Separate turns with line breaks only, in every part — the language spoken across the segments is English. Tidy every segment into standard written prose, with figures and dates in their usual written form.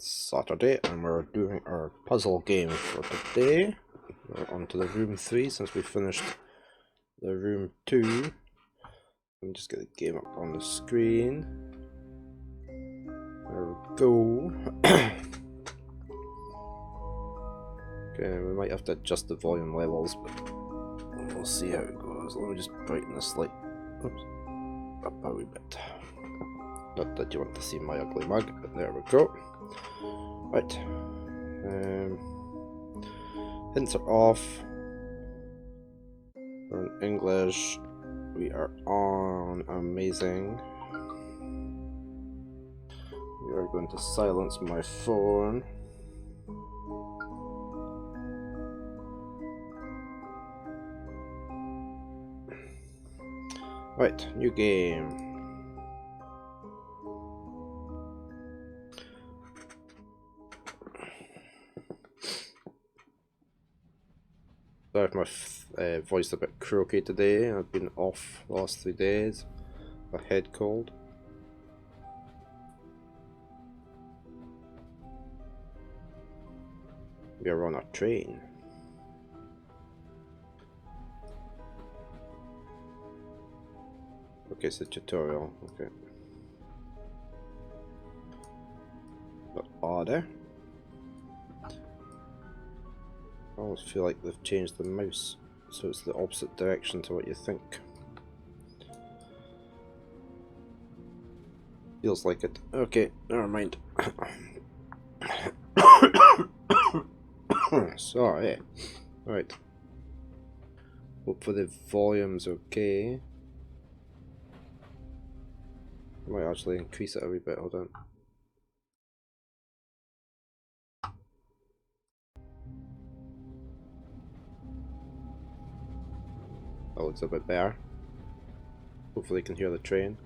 Saturday, and we're doing our puzzle game for today. We're on to the room 3 since we finished the room 2. Let me just get the game up on the screen. There we go. Okay, we might have to adjust the volume levels, but we'll see how it goes. Let me just brighten this light up a wee bit. Not that you want to see my ugly mug, but there we go. Right. Hints are off. We're in English. We are on. Amazing. We are going to silence my phone. Right, new game. Sorry if my voice is a bit croaky today. I've been off the last 3 days. A head cold. We are on a train. Okay, it's a tutorial. Okay. But order. I almost feel like they've changed the mouse so it's the opposite direction to what you think. Feels like it. Okay, never mind. Sorry. Right. Hopefully the volume's okay. I might actually increase it a wee bit, hold on. That looks a bit better. Hopefully you can hear the train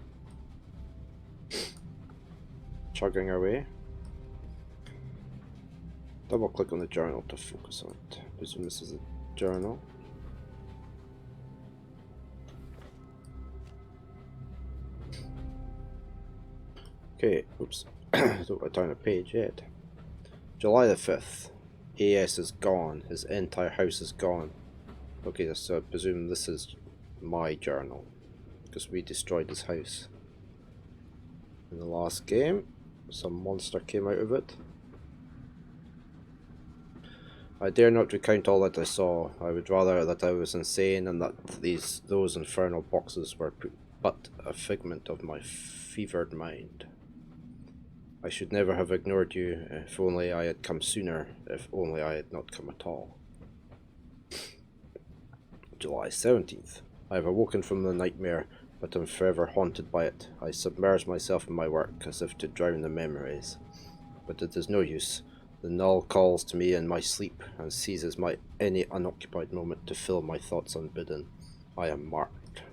chugging away. Double click on the journal to focus on it. I presume this is a journal. Okay, oops. Don't want to turn a page yet. July the 5th. AS is gone. His entire house is gone. Okay, so I presume this is my journal, because we destroyed his house. In the last game, some monster came out of it. I dare not recount all that I saw. I would rather that I was insane and that those infernal boxes were but a figment of my fevered mind. I should never have ignored you. If only I had come sooner. If only I had not come at all. July 17th. I have awoken from the nightmare, but am forever haunted by it. I submerge myself in my work as if to drown the memories. But it is no use. The null calls to me in my sleep and seizes any unoccupied moment to fill my thoughts unbidden. I am marked.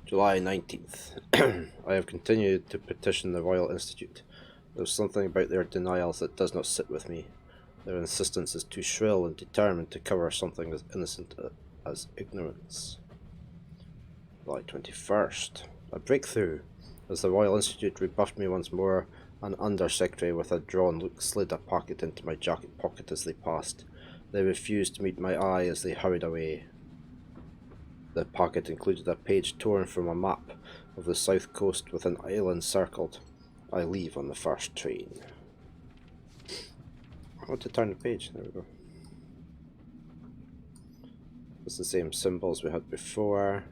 July 19th. I have continued to petition the Royal Institute. There is something about their denials that does not sit with me. Their insistence is too shrill and determined to cover something as innocent as ignorance. July 21st. A breakthrough. As the Royal Institute rebuffed me once more, an undersecretary with a drawn look slid a packet into my jacket pocket as they passed. They refused to meet my eye as they hurried away. The packet included a page torn from a map of the south coast with an island circled. I leave on the first train. I want to turn the page. There we go. It's the same symbols we had before.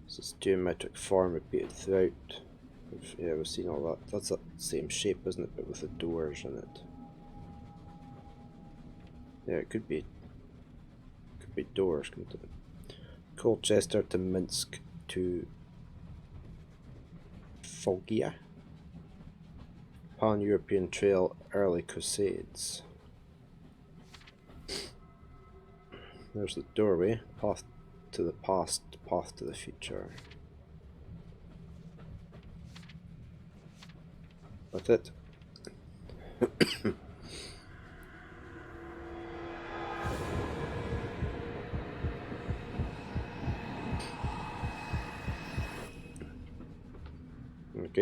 This is geometric form repeated throughout. Yeah, we've seen all that. That's the same shape, isn't it? But with the doors in it. Yeah, it could be. Could be doors. Colchester to Minsk to Foggia. Pan-European Trail, Early Crusades. There's the doorway. Path to the past, path to the future. That's it.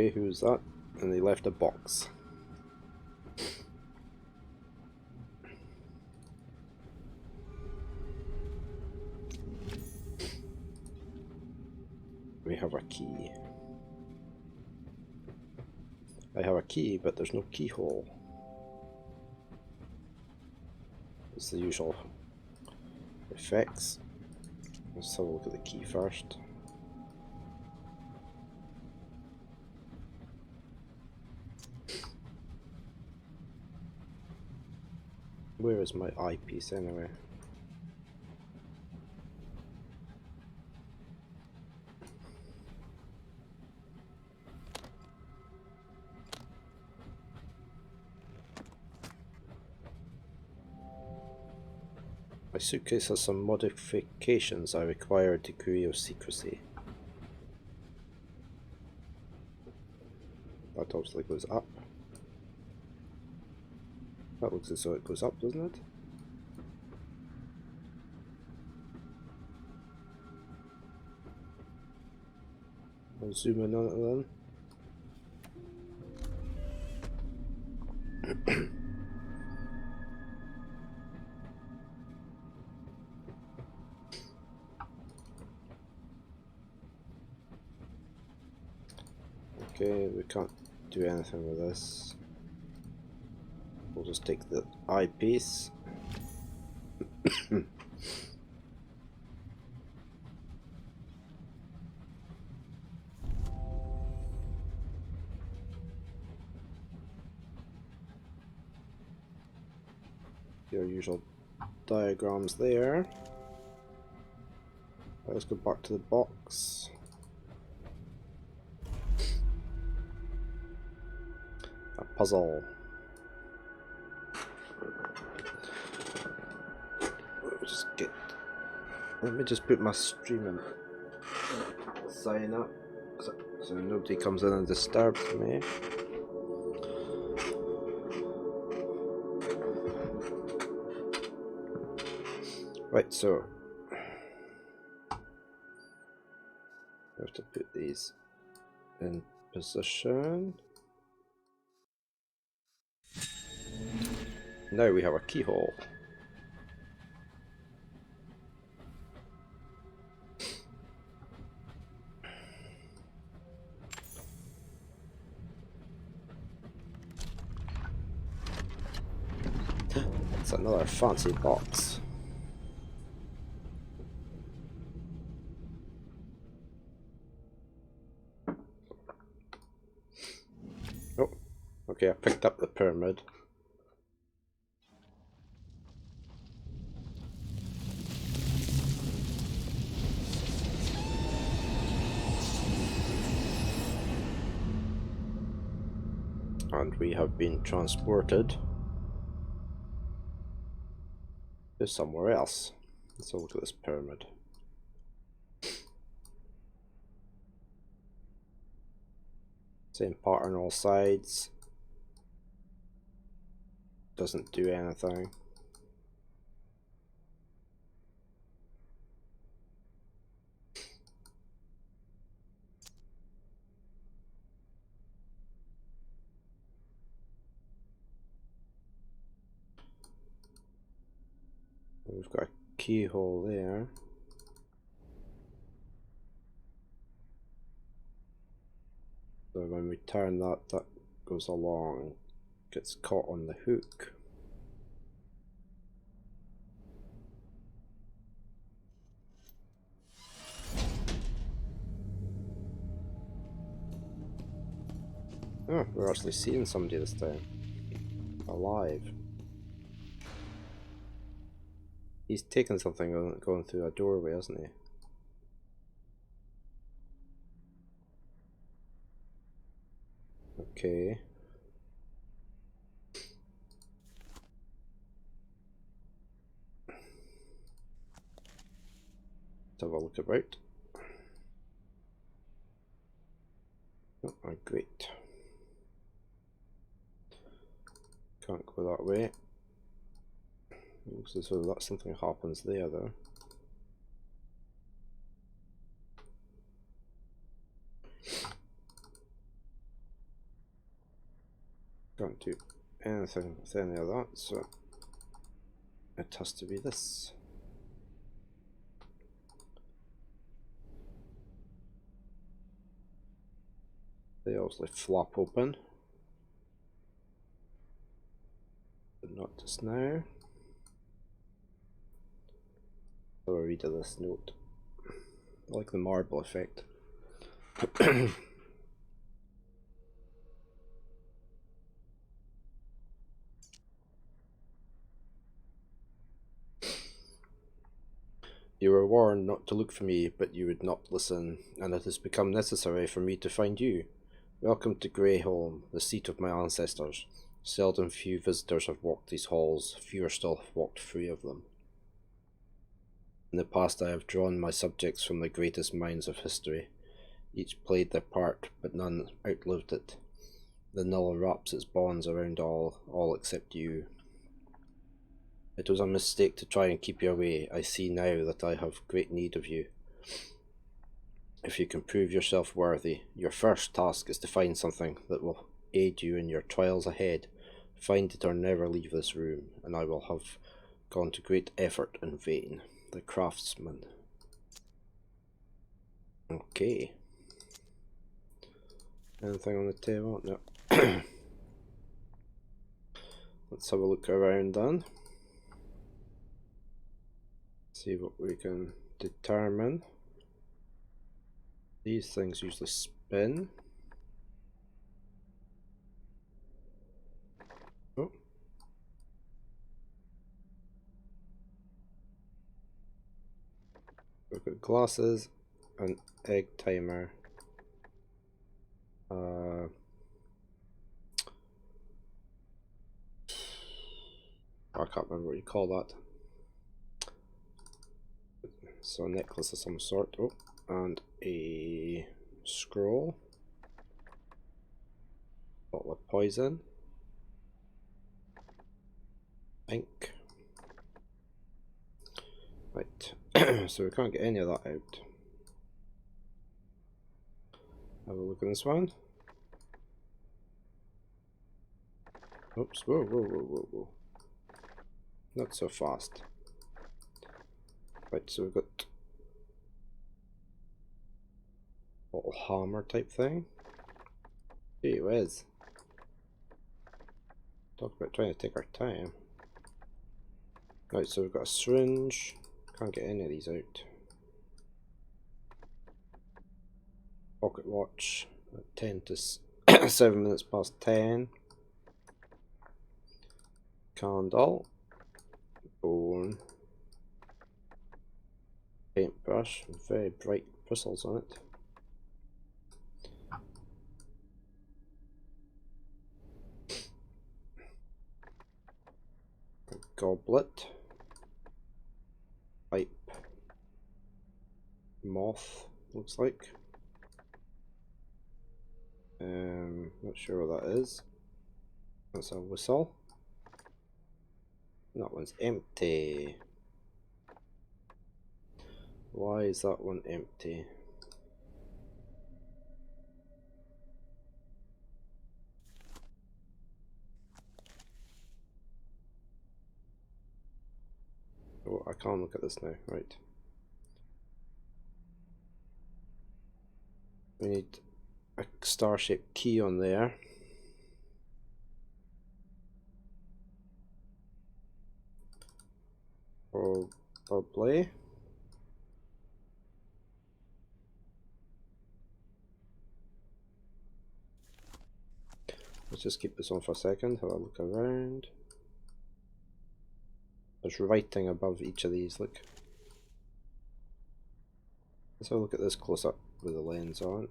Okay, who's that? And they left a box. We have a key. I have a key, but there's no keyhole. It's the usual effects. Let's have a look at the key first. Where is my eyepiece anyway? My suitcase has some modifications I require a degree of secrecy. That obviously goes up. That looks as though it goes up, doesn't it? I'll zoom in on it then. Okay, we can't do anything with this. We'll just take the eyepiece. Your usual diagrams there. Let's go back to the box. A puzzle. Let me just put my streaming sign up so nobody comes in and disturbs me. Right, so I have to put these in position. Now we have a keyhole. It's another fancy box. Oh, okay, I picked up the pyramid. And we have been transported to somewhere else. Let's have a look at this pyramid. Same part on all sides. Doesn't do anything. We've got a keyhole there. So when we turn that, that goes along, gets caught on the hook. Oh, we're actually seeing somebody this time. Alive. He's taken something going through a doorway, hasn't he? Okay. Let's have a look about. Oh, great. Can't go that way. Looks as though that something happens there though. can't do anything with any of that, so it has to be this. They obviously flop open, but not just now. So I read this note. I like the marble effect. You were warned not to look for me, but you would not listen, and it has become necessary for me to find you. Welcome to Greyholm, the seat of my ancestors. Seldom few visitors have walked these halls, fewer still have walked free of them. In the past I have drawn my subjects from the greatest minds of history. Each played their part, but none outlived it. The null wraps its bonds around all except you. It was a mistake to try and keep you away. I see now that I have great need of you. If you can prove yourself worthy, your first task is to find something that will aid you in your trials ahead. Find it or never leave this room, and I will have gone to great effort in vain. The Craftsman. Okay. Anything on the table? No. Let's have a look around then. See what we can determine. These things usually spin. Oh. We've got glasses, an egg timer. I can't remember what you call that. So a necklace of some sort. Oh, and a scroll. Bottle of poison. Ink. Right. So we can't get any of that out. Have a look at this one. Oops. Whoa, whoa, whoa, whoa, whoa. Not so fast. Right, so we've got a little hammer type thing. Gee whiz. Talk about trying to take our time. Right, so we've got a syringe. Can't get any of these out. Pocket watch at 10 to 7 minutes past 10. Candle. Bone. Paintbrush. Very bright bristles on it. A goblet. Pipe. Moth, looks like. Not sure what that is. That's a whistle. That one's empty. Why is that one empty? Oh, I can't look at this now. Right. We need a star-shaped key on there. Probably. Let's just keep this on for a second, have a look around. There's writing above each of these, look. Let's have a look at this close up with the lens on.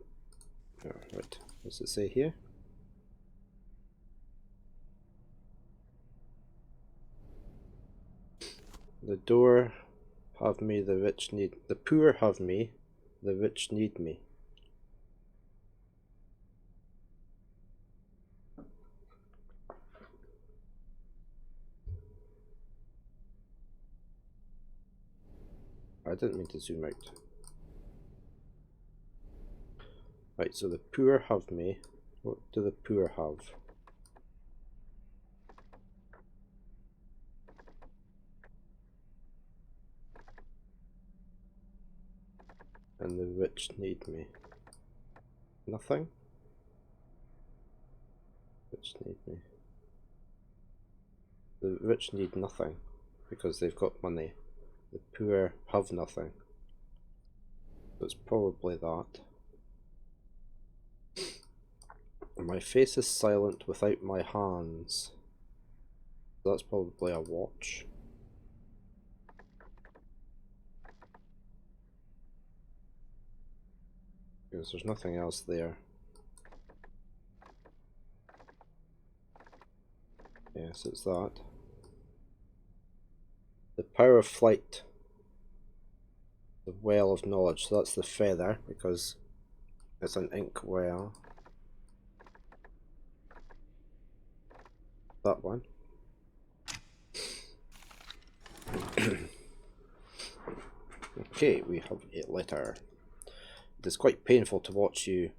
Oh, right, what's it say here? The poor have me, the rich need. The poor have me, the rich need me. I didn't mean to zoom out. Right, so the poor have me. What do the poor have? and the rich need me. Nothing? Rich need me. The rich need nothing because they've got money. The poor have nothing. So it's probably that. My face is silent without my hands. That's probably a watch. Because there's nothing else there. Yes, it's that. The power of flight. The well of knowledge. So that's the feather because it's an ink well. That one. Okay, we have a letter. It is quite painful to watch you,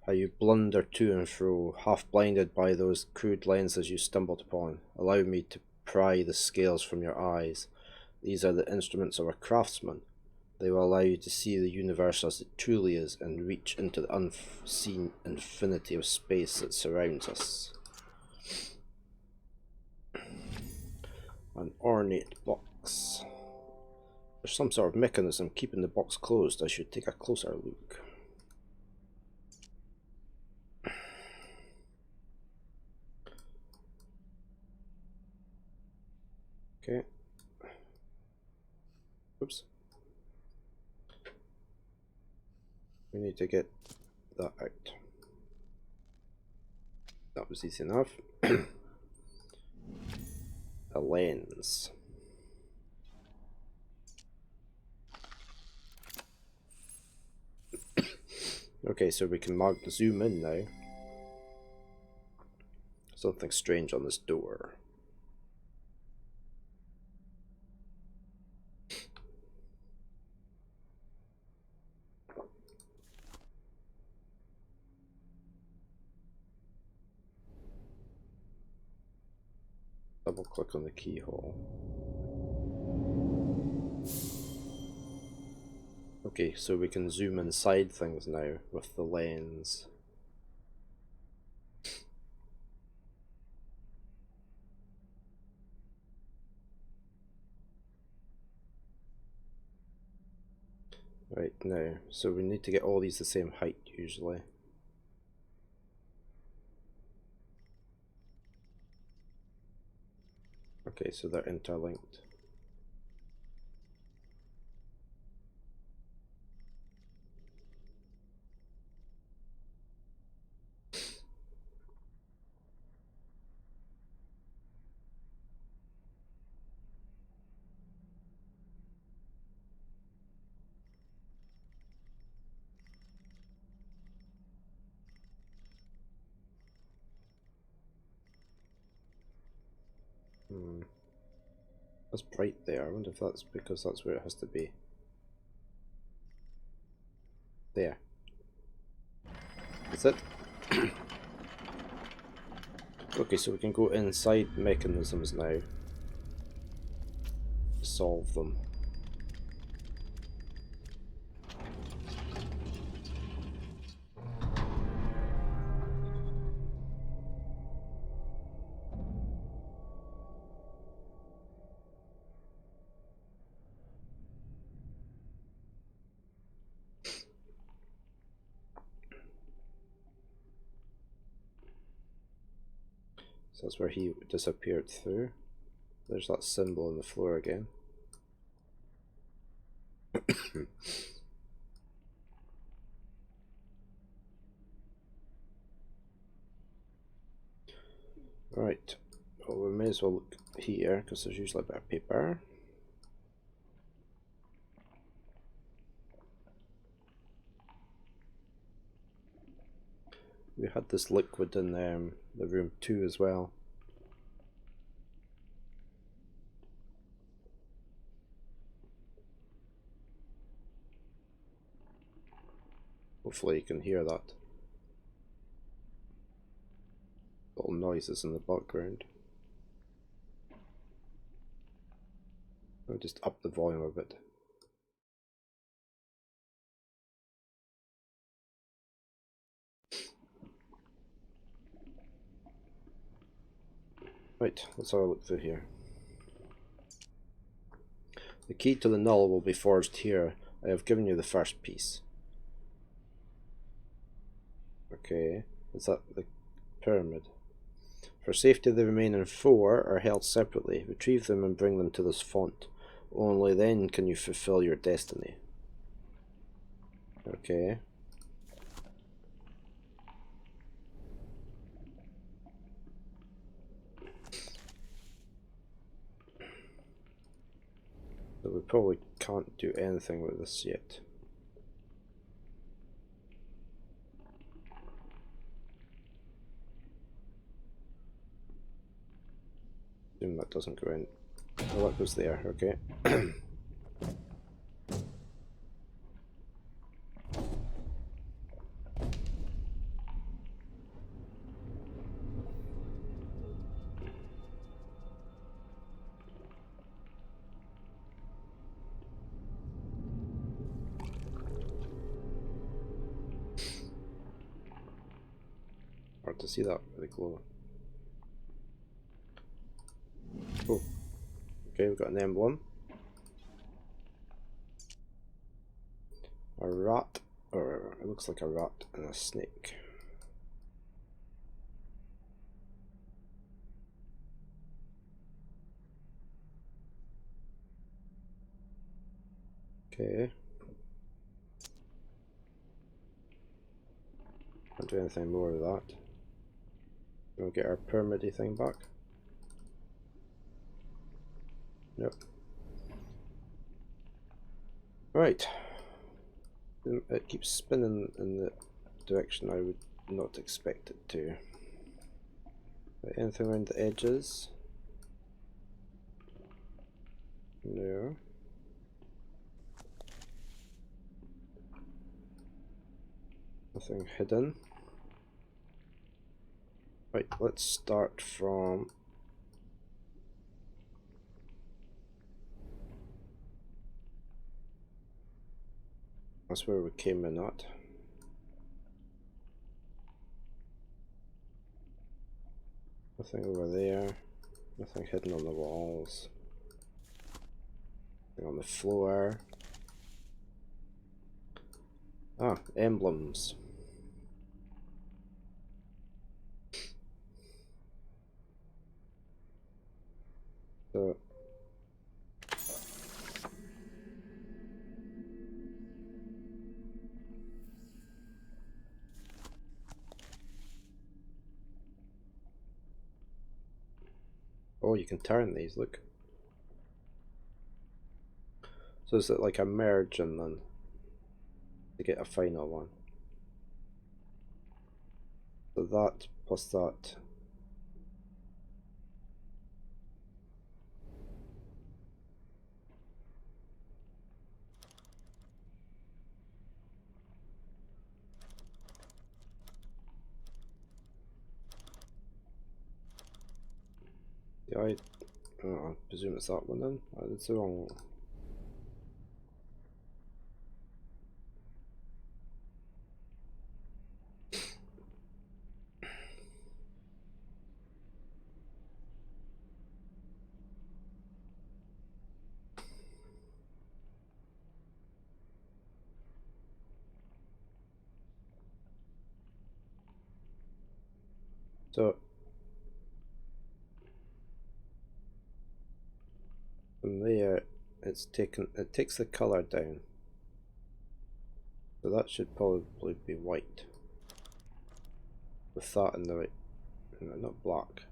how you blunder to and fro, half blinded by those crude lenses you stumbled upon. Allow me to pry the scales from your eyes. These are the instruments of a craftsman. They will allow you to see the universe as it truly is and reach into the unseen infinity of space that surrounds us. An ornate box. There's some sort of mechanism keeping the box closed. I should take a closer look. Okay. Oops. We need to get that out. That was easy enough. A lens. Okay, so we can zoom in now. Something strange on this door. Double click on the keyhole. Okay, so we can zoom inside things now with the lens. Right, now, so we need to get all these the same height usually. Okay, so they're interlinked. That's bright there. I wonder if that's because that's where it has to be. There. That's it. Okay, so we can go inside mechanisms now. Solve them. So that's where he disappeared through. There's that symbol on the floor again. Right, well, we may as well look here because there's usually a bit of paper. We had this liquid in the room 2 as well. Hopefully you can hear that. Little noises in the background. I'll just up the volume a bit. Right, let's have a look through here. The key to the null will be forged here. I have given you the first piece. Okay, is that the pyramid? For safety, the remaining 4 are held separately. Retrieve them and bring them to this font. Only then can you fulfill your destiny. Okay. So we probably can't do anything with this yet. Assume that doesn't go in. Oh, that goes there, okay. Hard to see that really close. Oh, okay, we've got an emblem. A rat, or it looks like a rat and a snake. Okay. Can't do anything more with that. We'll get our pyramid thing back. Nope. Right. It keeps spinning in the direction I would not expect it to. Anything around the edges? No. Nothing hidden. Right, let's start from... That's where we came in at. Nothing over there. Nothing hidden on the walls. Nothing on the floor. Ah, emblems. So... Oh, you can turn these, look. So is it like a merge and then to get a final one? So that plus that. Yeah, I presume it's that one then. It's the wrong one. So from there, it takes the color down. So that should probably be white. With that in the right, no, not black.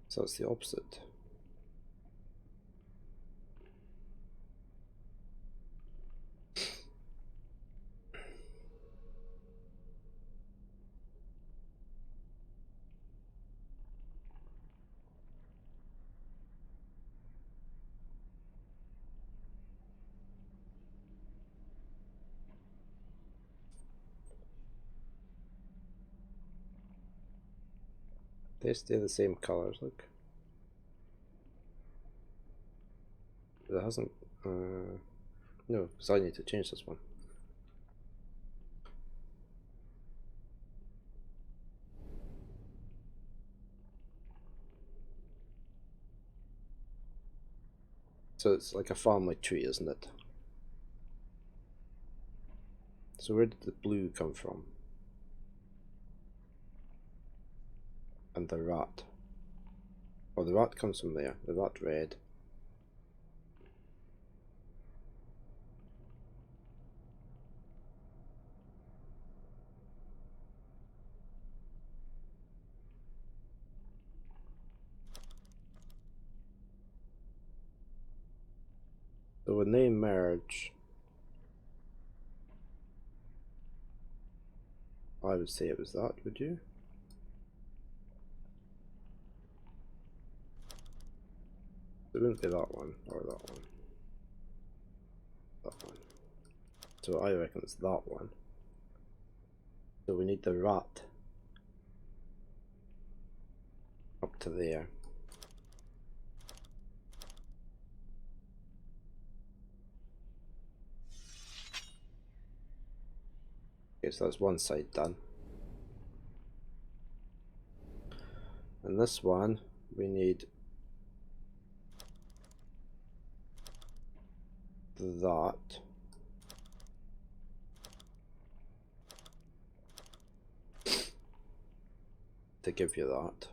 So it's the opposite. They stay the same colors, look. It hasn't. No, because I need to change this one. So it's like a family tree, isn't it? So where did the blue come from? And the rat. Oh, the rat comes from there. The rat red. So when they merge, I would say it was that, would you? It wouldn't be that one, or that one. That one. So I reckon it's that one. So we need the rat up to there. Okay, so that's one side done. And this one, we need that. To give you that.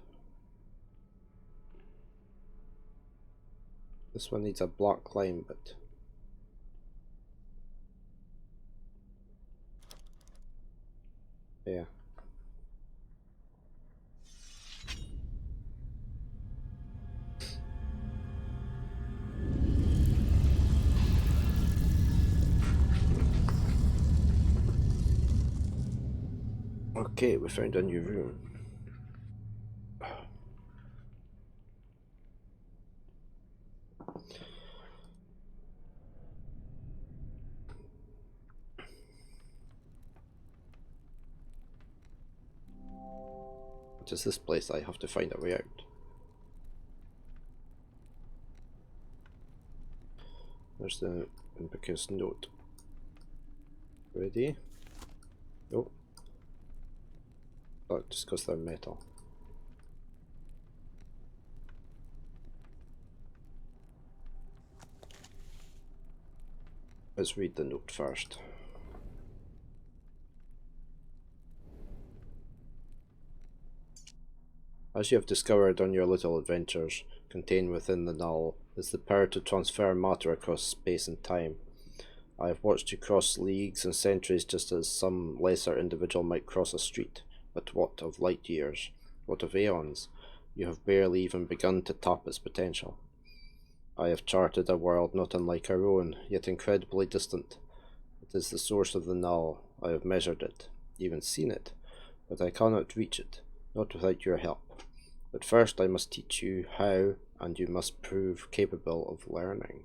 This one needs a black line, but yeah. Okay, we found a new room. What is this place? I have to find a way out. There's the Impicus note. Ready? Nope. Oh, just because they're metal. Let's read the note first. As you have discovered on your little adventures, contained within the null is the power to transfer matter across space and time. I have watched you cross leagues and centuries just as some lesser individual might cross a street, but what of light years? What of aeons? You have barely even begun to tap its potential. I have charted a world not unlike our own, yet incredibly distant. It is the source of the null. I have measured it, even seen it, but I cannot reach it, not without your help. But first I must teach you how, and you must prove capable of learning.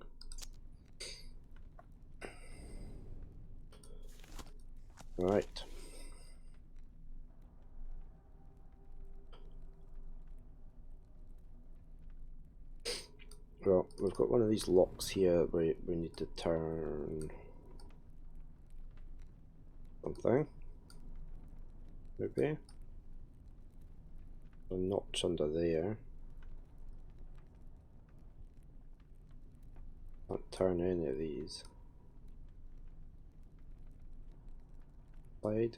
Right. Well, we've got one of these locks here where we need to turn something. Maybe. A notch under there. Can't turn any of these. Slide.